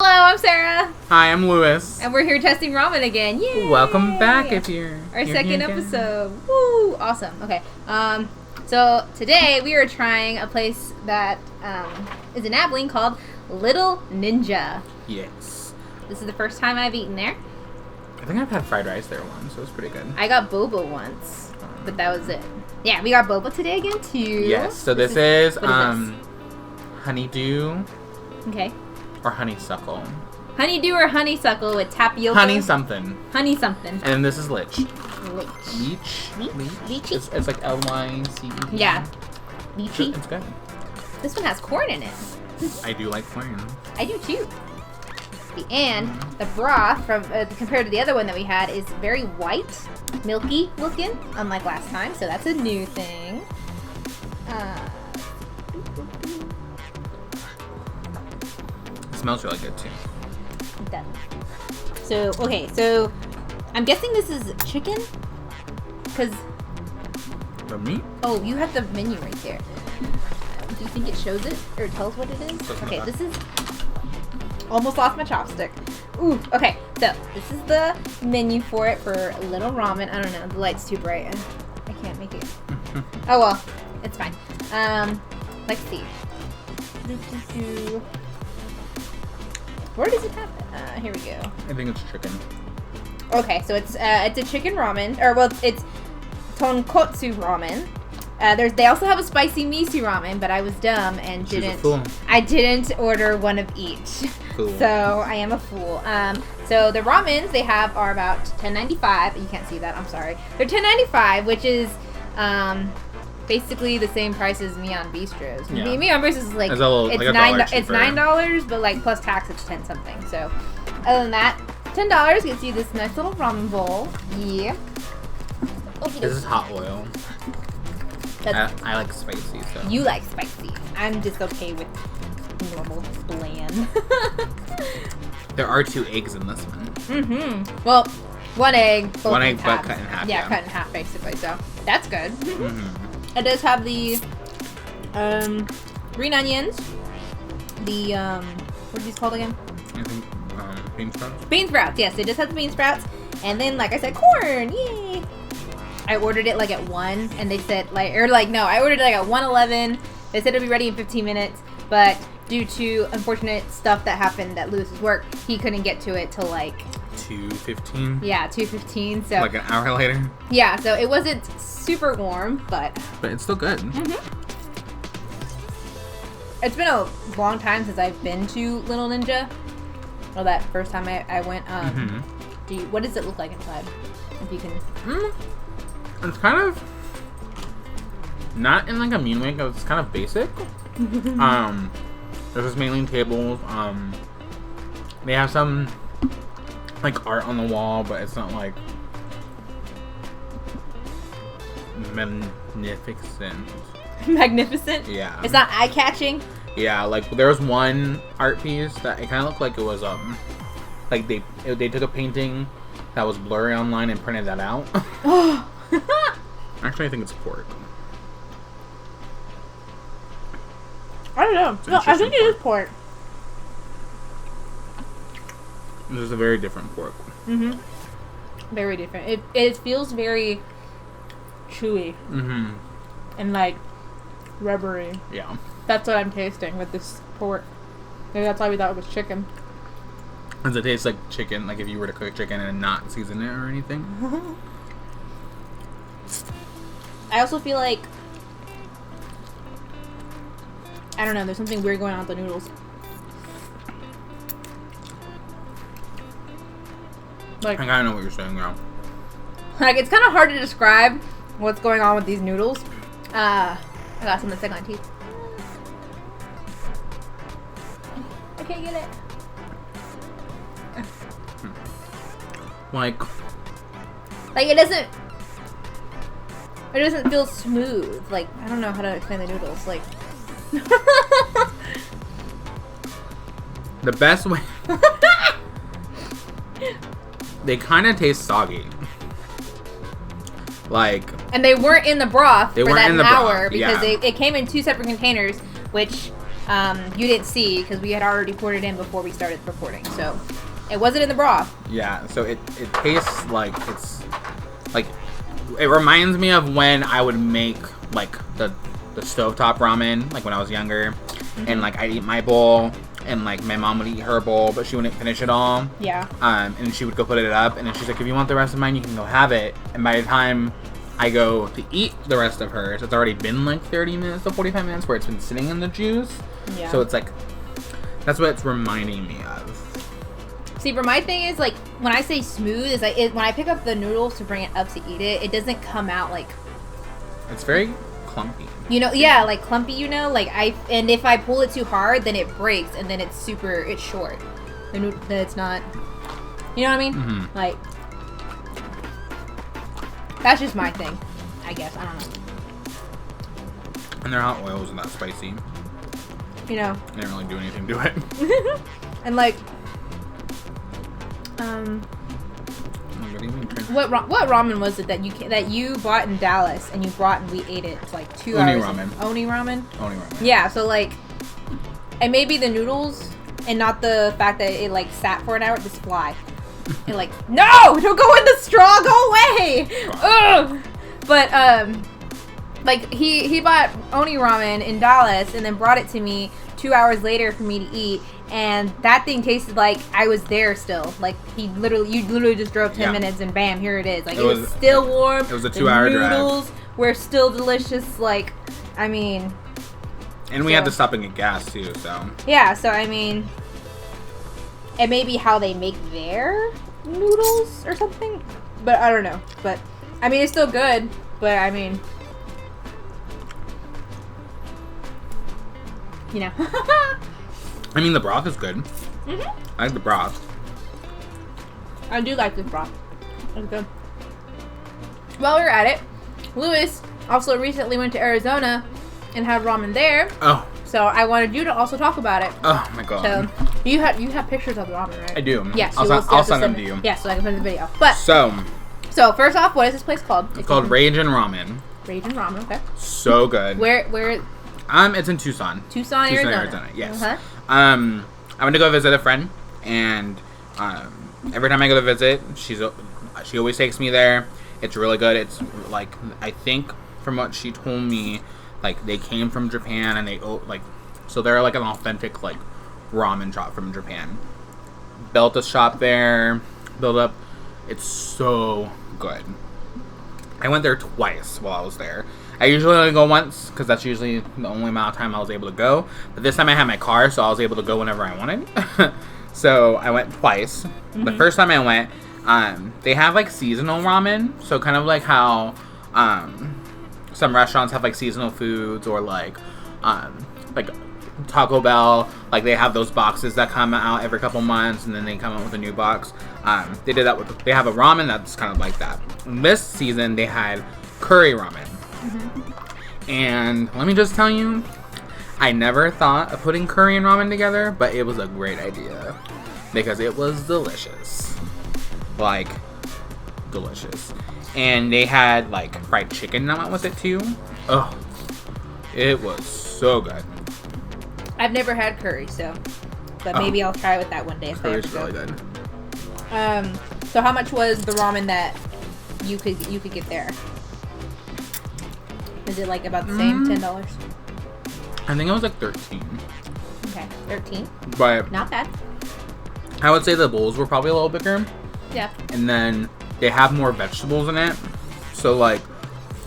Hello, I'm Sarah. Hi, I'm Lewis. And we're here testing ramen again. Yay! Welcome back if you're our second episode. Woo! Awesome. Okay. So today we are trying a place that is in Abilene called Little Ninja. Yes. This is the first time I've eaten there. I think I've had fried rice there once, so it was pretty good. I got boba once, but that was it. Yeah, we got boba today again too. Yes. So this is what is this? honeydew. Okay. Or honeysuckle. Honeydew or honeysuckle with tapioca. Honey something. Honey something. And then this is lich. Leech. Lychee. It's like Lyce. Yeah. Lychee. It's good. This one has corn in it. I do like corn. I do too. And the broth from compared to the other one that we had is very white, milky looking, unlike last time. So that's a new thing. It smells really good too. It does. So okay, so I'm guessing this is chicken, because For me? oh, you have the menu right there. Do you think it shows it or tells what it is? Okay, this is. Almost lost my chopstick. Ooh, okay. So, this is the menu for it for Little Ramen. I don't know. The light's too bright. I can't make it. Oh, well. It's fine. Let's see. Where does it have it? Here we go. I think it's chicken. Okay, so it's a chicken ramen. Or, well, it's tonkotsu ramen. They also have a spicy miso ramen, but I was dumb and I didn't order one of each. Cool. So I am a fool. So the ramens they have are about $10.95. You can't see that. I'm sorry. They're $10.95, which is basically the same price as Mian Bistro's. Yeah. Mian Bistro's is like it's $9, but like plus tax it's 10 something. So other than that, $10 gets you this nice little ramen bowl. Yeah. This is hot oil. I like spicy, so. You like spicy. I'm just okay with normal bland. There are 2 eggs in this one. Mm-hmm. Well, one egg. One egg, but cut in half. Yeah, cut in half, basically. So that's good. Mm-hmm. It does have the green onions. The what are these called again? I think bean sprouts. Bean sprouts. Yes, it does have the bean sprouts. And then, like I said, corn. Yay! I ordered it like at 1, and they said I ordered it like at 1:11. They said it'll be ready in 15 minutes, but due to unfortunate stuff that happened at Lewis's work, he couldn't get to it till like 2:15. Yeah, 2:15. So like an hour later. Yeah, so it wasn't super warm, but it's still good. It's been a long time since I've been to Little Ninja. Well, that first time I went. What does it look like inside? If you can. It's kind of not in like a mean way, because it's kind of basic. There's just mainly tables. They have some like art on the wall, but it's not like magnificent. Magnificent? Yeah. It's not eye-catching? Yeah, like there was one art piece that it kind of looked like it was like they took a painting that was blurry online and printed that out. Actually, I think it's pork. I don't know. No, I think it is pork. This is a very different pork. Very different. It feels very chewy. And like rubbery. Yeah. That's what I'm tasting with this pork. Maybe that's why we thought it was chicken. Does it taste like chicken? Like if you were to cook chicken and not season it or anything? I also feel like, I don't know, there's something weird going on with the noodles. Like, I kind of know what you're saying now. Like, it's kind of hard to describe what's going on with these noodles. I got something stuck on teeth. I can't get it. Like it doesn't feel smooth. Like, I don't know how to explain the noodles. Like, the best way. They kind of taste soggy. Like, and they weren't in the broth for that hour because yeah. it came in 2 separate containers, which you didn't see because we had already poured it in before we started recording. So it wasn't in the broth. Yeah, so it tastes like it's like it reminds me of when I would make like the stovetop ramen like when I was younger, and like I'd eat my bowl and like my mom would eat her bowl, but she wouldn't finish it all. Yeah. And she would go put it up, and then she's like, if you want the rest of mine, you can go have it. And by the time I go to eat the rest of hers, it's already been like 30 minutes to 45 minutes where it's been sitting in the juice. Yeah. So it's like, that's what it's reminding me of. See, for my thing is like, when I say smooth, is like when I pick up the noodles to bring it up to eat it, it doesn't come out like... It's very clumpy. You know, yeah, like clumpy, you know? Like and if I pull it too hard, then it breaks, and then it's short. It's not... You know what I mean? Mm-hmm. Like... That's just my thing, I guess. I don't know. And their hot oil wasn't that spicy. You know. They didn't really do anything to it. And like, what ramen was it that you bought in Dallas and you brought and we ate it like 2 hours? Oni ramen. Yeah. So like, and maybe the noodles and not the fact that it like sat for an hour. Just fly. And like, no, don't go in the straw. Go away. Ugh. But like he bought Oni ramen in Dallas and then brought it to me 2 hours later for me to eat, and that thing tasted like I was there still. Like you literally just drove 10 minutes and bam, here it is. Like it was still warm. It was a 2-hour drive. The noodles were still delicious. Like, I mean, and we had to stop and get gas too. So yeah, so I mean, it may be how they make their noodles or something, but I don't know. But I mean, it's still good. But I mean, you know. I mean, the broth is good. Mm-hmm. I like the broth. I do like this broth. It's good. While we were at it, Lewis also recently went to Arizona and had ramen there. Oh. So I wanted you to also talk about it. Oh my god. So you have pictures of the ramen, right? I do. Yes. I'll send them to you. Yeah, so I can put in the video. But so first off, what is this place called? It's called Raijin Ramen. Raijin Ramen. Okay. So good. Where? It's in Tucson. Tucson, Arizona. Yes. Uh-huh. I went to go visit a friend, and every time I go to visit, she always takes me there. It's really good. It's like, I think from what she told me, like they came from Japan and so they're like an authentic like ramen shop from Japan. Built a shop there, built up. It's so good. I went there twice while I was there. I usually only go once because that's usually the only amount of time I was able to go. But this time I had my car, so I was able to go whenever I wanted. So I went twice. Mm-hmm. The first time I went, they have like seasonal ramen. So kind of like how some restaurants have like seasonal foods, or like Taco Bell, like they have those boxes that come out every couple months and then they come out with a new box. They did that they have a ramen that's kind of like that. This season they had curry ramen. Mm-hmm. And let me just tell you, I never thought of putting curry and ramen together, but it was a great idea because it was delicious. Like, delicious. And they had like fried chicken that went with it too. Oh, it was so good. I've never had curry, but maybe I'll try it with that one day. Curry's really good. So how much was the ramen that you could get there? Is it like about the same, $10? I think it was like 13. Okay, 13. But not bad. I would say the bowls were probably a little bigger. Yeah. And then they have more vegetables in it. So like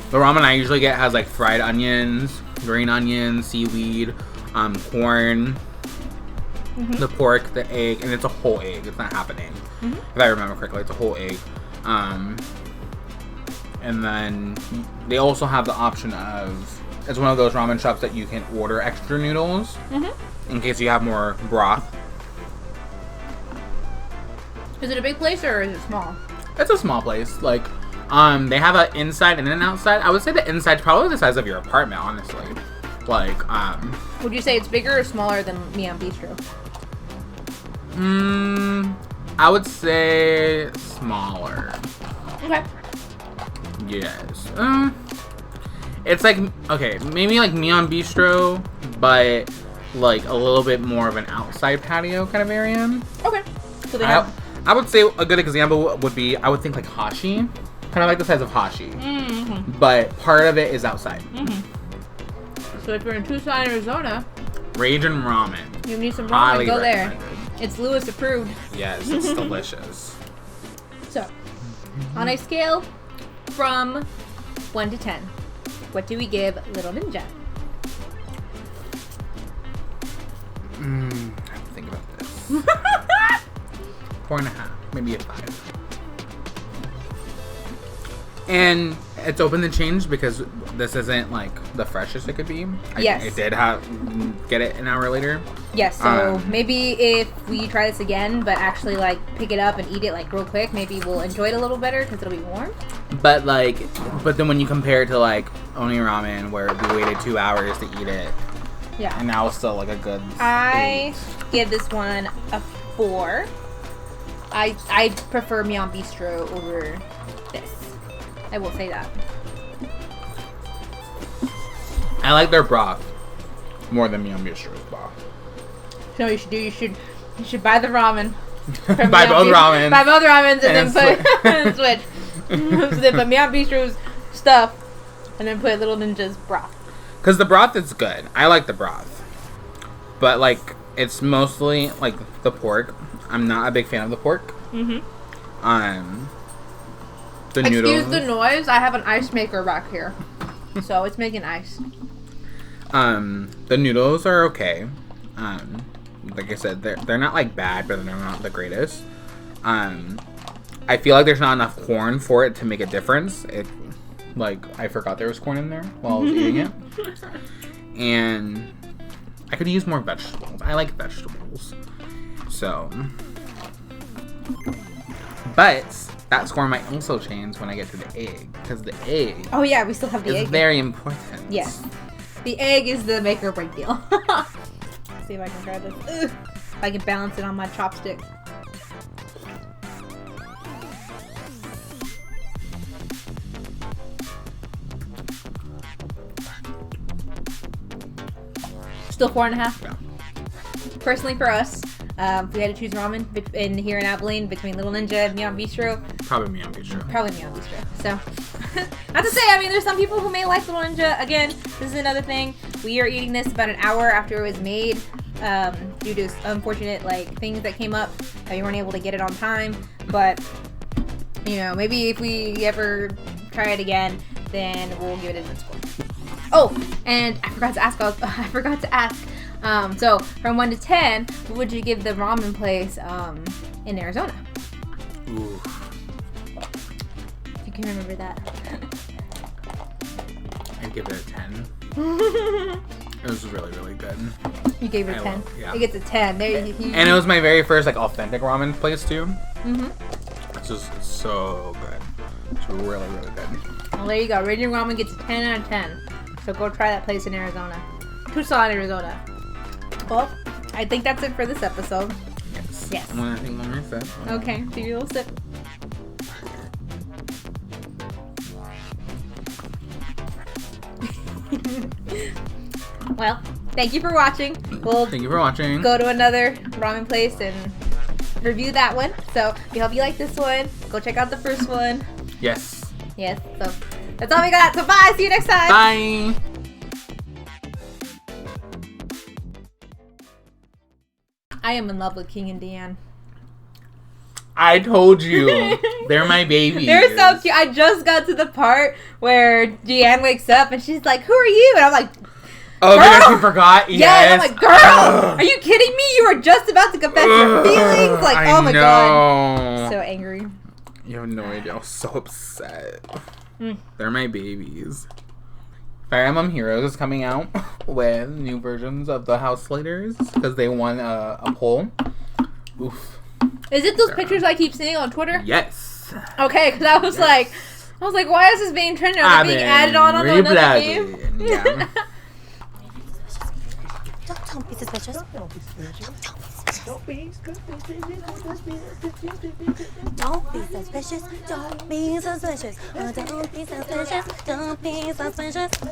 the ramen I usually get has like fried onions, green onions, seaweed, corn, the pork, the egg, and it's a whole egg. It's not half an egg. Mm-hmm. If I remember correctly, it's a whole egg. And then they also have the option of, it's one of those ramen shops that you can order extra noodles in case you have more broth. Is it a big place or is it small? It's a small place. Like, they have an inside and an outside. I would say the inside's probably the size of your apartment, honestly. Like, would you say it's bigger or smaller than Mian Bistro? I would say smaller. Okay. Yes. It's like, okay, maybe like Mian Bistro, but like a little bit more of an outside patio kind of area. Okay. So they have. I would say a good example would be, I would think like Hashi, kind of like the size of Hashi, but part of it is outside. So if you're in Tucson, Arizona, Raijin Ramen. you need some ramen, Highly go there. recommended. It's Lewis approved. Yes, it's delicious. So, on a scale from 1 to 10, what do we give Little Ninja? I have to think about this. 4.5, maybe a 5. And it's open to change because this isn't like the freshest it could be. Yes. I did get it an hour later. Yes, so maybe if we try this again, but actually like pick it up and eat it like real quick, maybe we'll enjoy it a little better because it'll be warm. But then when you compare it to like Oni Ramen, where we waited 2 hours to eat it, yeah, and now it's still like a good. I give this one a 4. I prefer Mian Bistro over this. I will say that. I like their broth more than Mian Bistro's broth. So what you should do, you should buy the ramen. Buy both ramens. Buy both ramens and then put and switch. So then put Mian Bistro's stuff and then put Little Ninja's broth. Because the broth is good. I like the broth. But like it's mostly like the pork. I'm not a big fan of the pork. The noodles. Excuse the noise. I have an ice maker back here, so it's making ice. The noodles are okay. Like I said, they're not like bad, but they're not the greatest. I feel like there's not enough corn for it to make a difference. I forgot there was corn in there while I was eating it, and I could use more vegetables. I like vegetables, so. But that score might also change when I get to the egg, because the egg. Oh yeah, we still have the egg. Is very important. Yes, the egg is the make or break deal. See if I can try this. Ugh. If I can balance it on my chopstick. Still 4.5. Yeah. Personally, for us, if we had to choose ramen here in Abilene between Little Ninja and Mian Bistro. Probably Mian Bistro. So, not to say, I mean, there's some people who may like Little Ninja. Again, this is another thing. We are eating this about an hour after it was made, due to unfortunate things that came up. We weren't able to get it on time, but you know, maybe if we ever try it again, then we'll give it a good score. Oh, and I forgot to ask. So from 1 to 10, what would you give the ramen place in Arizona? Ooh. If you can remember that. I'd give it a 10. It was really, really good. You gave it a 10. Yeah. It gets a 10. There, and it was my very first authentic ramen place too. It's just so good. It's really, really good. Well, there you go. Raijin Ramen gets a 10 out of 10. So go try that place in Arizona. Tucson, Arizona. Well, I think that's it for this episode. Yes. I'm gonna take one more sip. Okay, take your little sip. Well, thank you for watching. Thank you for watching. Go to another ramen place and review that one. So we hope you like this one. Go check out the first one. Yes. Yes. So that's all we got. So bye. See you next time. Bye. I am in love with King and Deanne. I told you. They're my babies. They're so cute. I just got to the part where Deanne wakes up and she's like, "Who are you?" And I'm like, "Oh, because you forgot?" Yeah, Yes. and I'm like, "Girl, are you kidding me? You were just about to confess your feelings." Like, oh my god. So angry. You have no idea. I was so upset. They're my babies. Fire Emblem Heroes is coming out with new versions of the House Slaters because they won a poll. Oof. Is it those pictures I keep seeing on Twitter? Yes. Okay, because I was like, why is this being trending? Are they being added on another game? Yeah. Don't be suspicious. Don't be suspicious. Don't be suspicious. Don't be suspicious. Don't be suspicious. Don't be suspicious.